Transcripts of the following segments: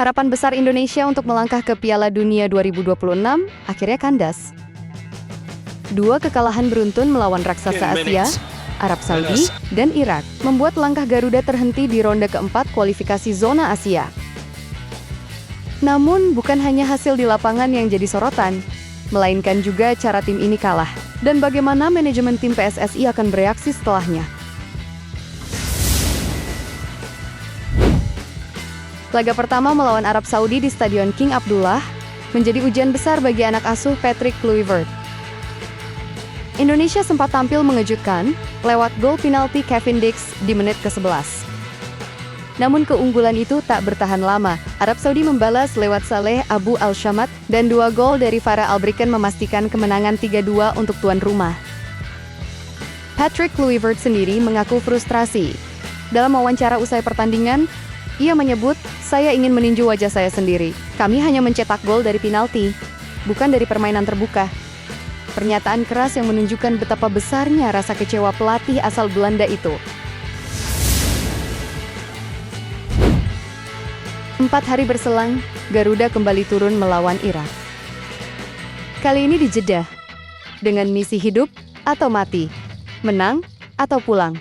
Harapan besar Indonesia untuk melangkah ke Piala Dunia 2026 akhirnya kandas. Dua kekalahan beruntun melawan raksasa Asia, Arab Saudi, dan Irak, membuat langkah Garuda terhenti di ronde keempat kualifikasi zona Asia. Namun, bukan hanya hasil di lapangan yang jadi sorotan, melainkan juga cara tim ini kalah, dan bagaimana manajemen tim PSSI akan bereaksi setelahnya. Laga pertama melawan Arab Saudi di Stadion King Abdullah menjadi ujian besar bagi anak asuh Patrick Kluivert. Indonesia sempat tampil mengejutkan lewat gol penalti Kevin Dix di menit ke-11. Namun keunggulan itu tak bertahan lama. Arab Saudi membalas lewat Saleh Abu Al-Shamat dan 2 gol dari Farah Albriken memastikan kemenangan 3-2 untuk tuan rumah. Patrick Kluivert sendiri mengaku frustrasi. Dalam wawancara usai pertandingan, ia menyebut, "Saya ingin meninju wajah saya sendiri. Kami hanya mencetak gol dari penalti, bukan dari permainan terbuka." Pernyataan keras yang menunjukkan betapa besarnya rasa kecewa pelatih asal Belanda itu. 4 hari berselang, Garuda kembali turun melawan Irak. Kali ini di Jeddah, dengan misi hidup atau mati, menang atau pulang.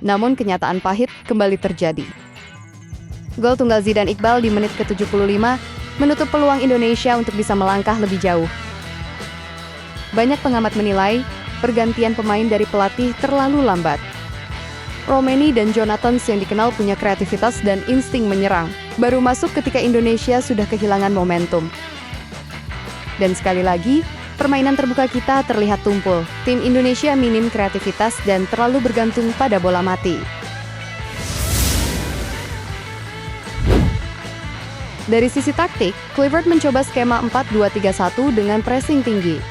Namun kenyataan pahit kembali terjadi. Gol tunggal Zidane Iqbal di menit ke-75 menutup peluang Indonesia untuk bisa melangkah lebih jauh. Banyak pengamat menilai, pergantian pemain dari pelatih terlalu lambat. Romeni dan Jonathan yang dikenal punya kreativitas dan insting menyerang, baru masuk ketika Indonesia sudah kehilangan momentum. Dan sekali lagi, permainan terbuka kita terlihat tumpul. Tim Indonesia minim kreativitas dan terlalu bergantung pada bola mati. Dari sisi taktik, Kluivert mencoba skema 4-2-3-1 dengan pressing tinggi.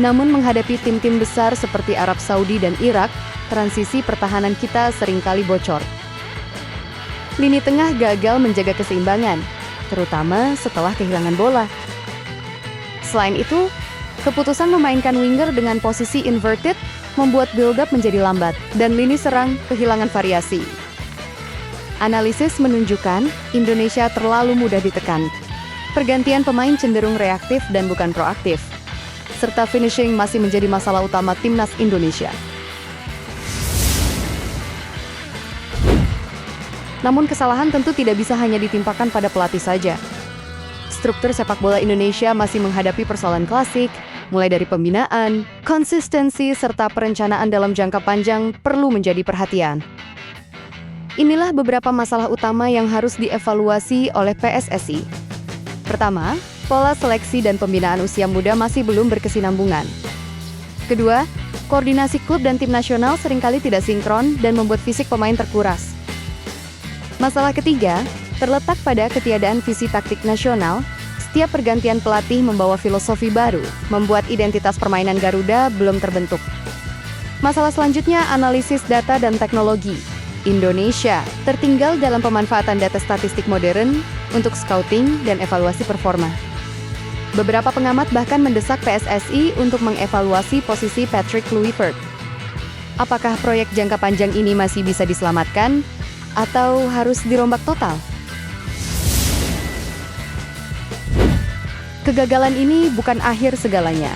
Namun menghadapi tim-tim besar seperti Arab Saudi dan Irak, transisi pertahanan kita seringkali bocor. Lini tengah gagal menjaga keseimbangan, terutama setelah kehilangan bola. Selain itu, keputusan memainkan winger dengan posisi inverted membuat build-up menjadi lambat, dan lini serang kehilangan variasi. Analisis menunjukkan Indonesia terlalu mudah ditekan. Pergantian pemain cenderung reaktif dan bukan proaktif, serta finishing masih menjadi masalah utama timnas Indonesia. Namun kesalahan tentu tidak bisa hanya ditimpakan pada pelatih saja. Struktur sepak bola Indonesia masih menghadapi persoalan klasik, mulai dari pembinaan, konsistensi, serta perencanaan dalam jangka panjang perlu menjadi perhatian. Inilah beberapa masalah utama yang harus dievaluasi oleh PSSI. Pertama, pola seleksi dan pembinaan usia muda masih belum berkesinambungan. Kedua, koordinasi klub dan tim nasional seringkali tidak sinkron dan membuat fisik pemain terkuras. Masalah ketiga, terletak pada ketiadaan visi taktik nasional. Setiap pergantian pelatih membawa filosofi baru, membuat identitas permainan Garuda belum terbentuk. Masalah selanjutnya, analisis data dan teknologi. Indonesia tertinggal dalam pemanfaatan data statistik modern untuk scouting dan evaluasi performa. Beberapa pengamat bahkan mendesak PSSI untuk mengevaluasi posisi Patrick Kluivert. Apakah proyek jangka panjang ini masih bisa diselamatkan, atau harus dirombak total? Kegagalan ini bukan akhir segalanya.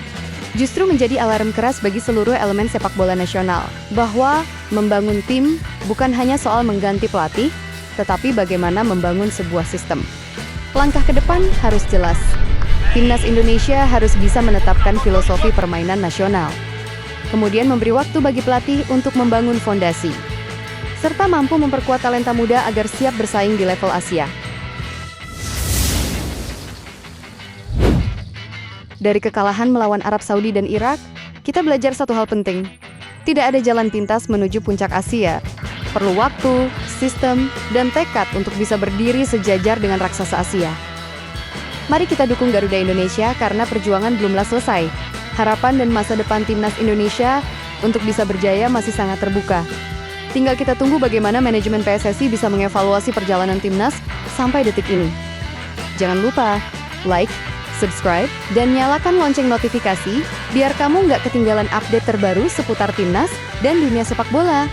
Justru menjadi alarm keras bagi seluruh elemen sepak bola nasional, bahwa membangun tim bukan hanya soal mengganti pelatih, tetapi bagaimana membangun sebuah sistem. Langkah ke depan harus jelas. Timnas Indonesia harus bisa menetapkan filosofi permainan nasional. Kemudian memberi waktu bagi pelatih untuk membangun fondasi, serta mampu memperkuat talenta muda agar siap bersaing di level Asia. Dari kekalahan melawan Arab Saudi dan Irak, kita belajar satu hal penting. Tidak ada jalan pintas menuju puncak Asia. Perlu waktu, sistem, dan tekad untuk bisa berdiri sejajar dengan raksasa Asia. Mari kita dukung Garuda Indonesia karena perjuangan belumlah selesai. Harapan dan masa depan timnas Indonesia untuk bisa berjaya masih sangat terbuka. Tinggal kita tunggu bagaimana manajemen PSSI bisa mengevaluasi perjalanan timnas sampai detik ini. Jangan lupa, like, subscribe, dan nyalakan lonceng notifikasi biar kamu nggak ketinggalan update terbaru seputar timnas dan dunia sepak bola.